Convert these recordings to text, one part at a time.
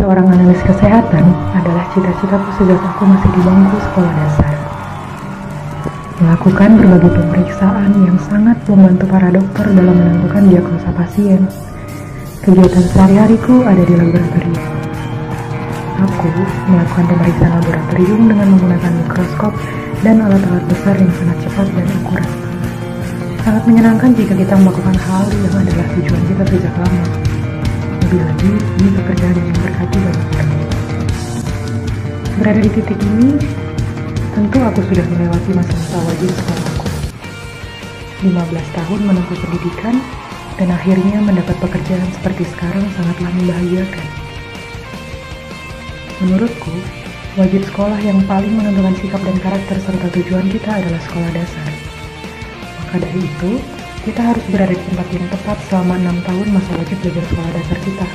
seorang analis kesehatan adalah cita-citaku sejak aku masih di bangku sekolah dasar. Melakukan berbagai pemeriksaan yang sangat membantu para dokter dalam menentukan diagnosa pasien. Kegiatan sehari-hariku ada di laboratorium. Aku melakukan pemeriksaan laboratorium dengan menggunakan mikroskop dan alat-alat besar yang sangat cepat dan akurat. Sangat menyenangkan jika kita melakukan hal yang adalah tujuan kita sejak lama. Lebih lagi, ini pekerjaan yang berkati banyak orang. Berada di titik ini, tentu aku sudah melewati masa-masa wajib sekolahku. 15 tahun menempuh pendidikan, dan akhirnya mendapat pekerjaan seperti sekarang sangatlah membahagiakan. Menurutku, wajib sekolah yang paling menentukan sikap dan karakter serta tujuan kita adalah sekolah dasar. Maka dari itu, kita harus berada di tempat yang tepat selama 6 tahun masa wajib belajar sekolah dasar kita.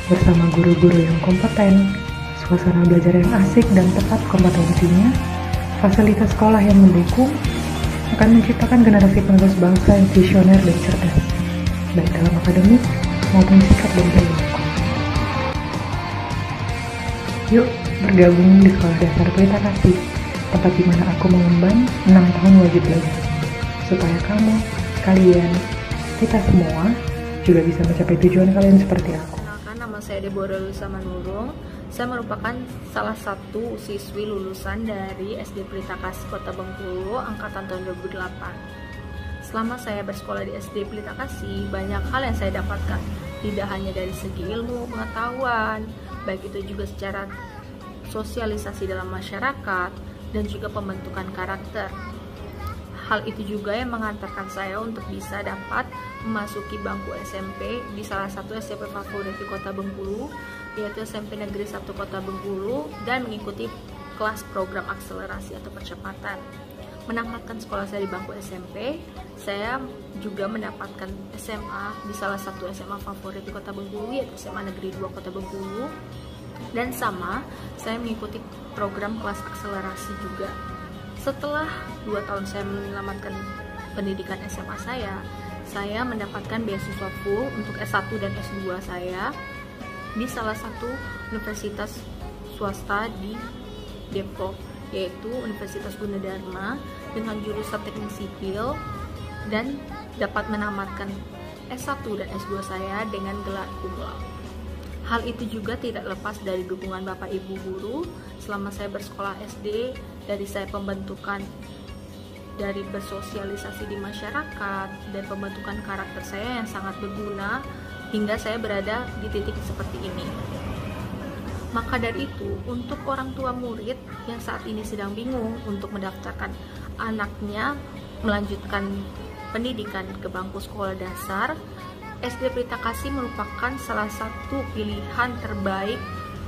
Bersama guru-guru yang kompeten, suasana belajar yang asik dan tepat kompetensinya, fasilitas sekolah yang mendukung, akan menciptakan generasi penerus bangsa yang visioner dan cerdas, baik dalam akademik maupun sikap dan perilaku. Yuk, bergabung di Sekolah Dasar Pelita Kasih, tempat di mana aku mengemban 6 tahun wajib belajar, supaya kamu, kalian, kita semua juga bisa mencapai tujuan kalian seperti aku. Kenalkan, nama saya Deborah Luisa Manurung. Saya merupakan salah satu siswi lulusan dari SD Pelita Kasih Kota Bengkulu angkatan tahun 2008. Selama saya bersekolah di SD Pelita Kasih, banyak hal yang saya dapatkan, tidak hanya dari segi ilmu, pengetahuan, baik itu juga secara sosialisasi dalam masyarakat dan juga pembentukan karakter. Hal itu juga yang mengantarkan saya untuk bisa dapat memasuki bangku SMP di salah satu SMP favorit di Kota Bengkulu, yaitu SMP Negeri 1 Kota Bengkulu, dan mengikuti kelas program akselerasi atau percepatan. Menamatkan sekolah saya di bangku SMP, saya juga mendapatkan SMA di salah satu SMA favorit di Kota Bengkulu, yaitu SMA Negeri 2 Kota Bengkulu. Dan sama, saya mengikuti program kelas akselerasi juga. Setelah 2 tahun saya menyelamatkan pendidikan SMA saya mendapatkan beasiswa full untuk S1 dan S2 saya di salah satu universitas swasta di Depok, yaitu Universitas Gunadarma dengan jurusan teknik sipil, dan dapat menamatkan S1 dan S2 saya dengan gelar cum laude. Hal itu juga tidak lepas dari dukungan Bapak Ibu guru selama saya bersekolah SD, dari saya pembentukan dari bersosialisasi di masyarakat dan pembentukan karakter saya yang sangat berguna hingga saya berada di titik seperti ini. Maka dari itu, untuk orang tua murid yang saat ini sedang bingung untuk mendaftarkan anaknya melanjutkan pendidikan ke bangku sekolah dasar, SD Pelita Kasih merupakan salah satu pilihan terbaik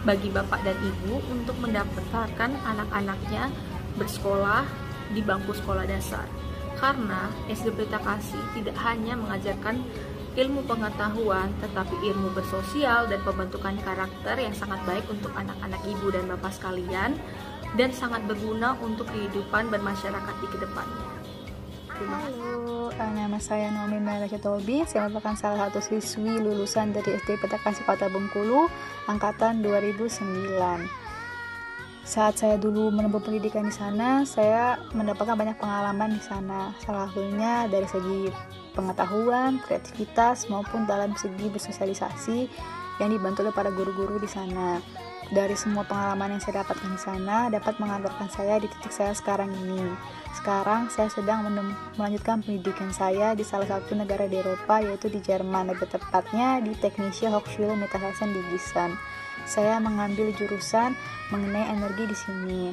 bagi bapak dan ibu untuk mendaftarkan anak-anaknya bersekolah di bangku sekolah dasar. Karena SD Pelita Kasih tidak hanya mengajarkan ilmu pengetahuan, tetapi ilmu bersosial dan pembentukan karakter yang sangat baik untuk anak-anak ibu dan bapak sekalian, dan sangat berguna untuk kehidupan bermasyarakat di kedepannya. Halo, nama saya Naomi Melaki Tobi. Saya merupakan salah satu siswi lulusan dari SD Pelita Kasih Kota Bengkulu angkatan 2009. Saat saya dulu menempuh pendidikan di sana, saya mendapatkan banyak pengalaman di sana. Salah satunya dari segi pengetahuan, kreativitas, maupun dalam segi bersosialisasi yang dibantu oleh para guru-guru di sana. Dari semua pengalaman yang saya dapatkan di sana dapat mengantarkan saya di titik saya sekarang ini. Sekarang saya sedang melanjutkan pendidikan saya di salah satu negara di Eropa, yaitu di Jerman, lebih tepatnya di Technische Hochschule Mittelhessen di Gießen. Saya mengambil jurusan mengenai energi di sini.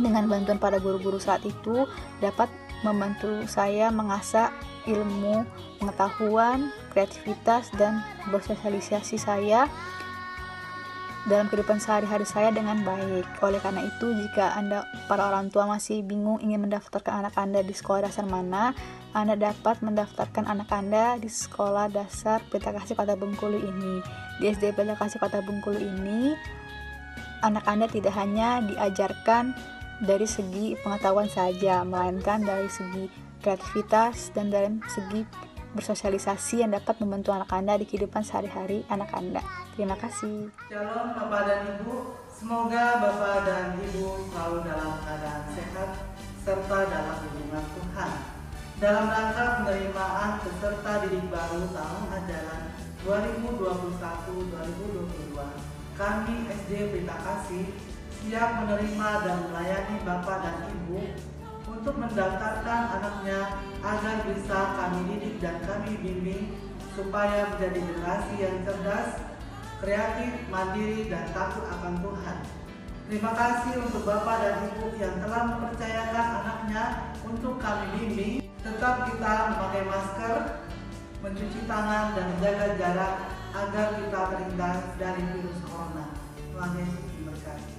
Dengan bantuan para guru-guru saat itu dapat membantu saya mengasah ilmu, pengetahuan, kreativitas, dan bersosialisasi saya dalam kehidupan sehari-hari saya dengan baik. Oleh karena itu, jika Anda para orang tua masih bingung ingin mendaftarkan anak Anda di sekolah dasar mana, Anda dapat mendaftarkan anak Anda di sekolah dasar Pelita Kasih Kota Bengkulu ini. Di SD Pelita Kasih Kota Bengkulu ini, anak Anda tidak hanya diajarkan dari segi pengetahuan saja, melainkan dari segi kreativitas dan dari segi bersosialisasi yang dapat membantu anak Anda di kehidupan sehari-hari anak Anda. Terima kasih. Shalom Bapak dan Ibu, semoga Bapak dan Ibu selalu dalam keadaan sehat serta dalam lindungan Tuhan. Dalam rangka penerimaan peserta didik baru tahun ajaran 2021-2022, kami SD Pelita Kasih siap menerima dan melayani Bapak dan Ibu untuk mendaftarkan anaknya agar bisa kami didik dan kami bimbing supaya menjadi generasi yang cerdas, kreatif, mandiri, dan takut akan Tuhan. Terima kasih untuk Bapak dan Ibu yang telah mempercayakan anaknya untuk kami bimbing. Tetap kita memakai masker, mencuci tangan, dan menjaga jarak agar kita terhindar dari virus corona. Tuhan Yesus memberkati.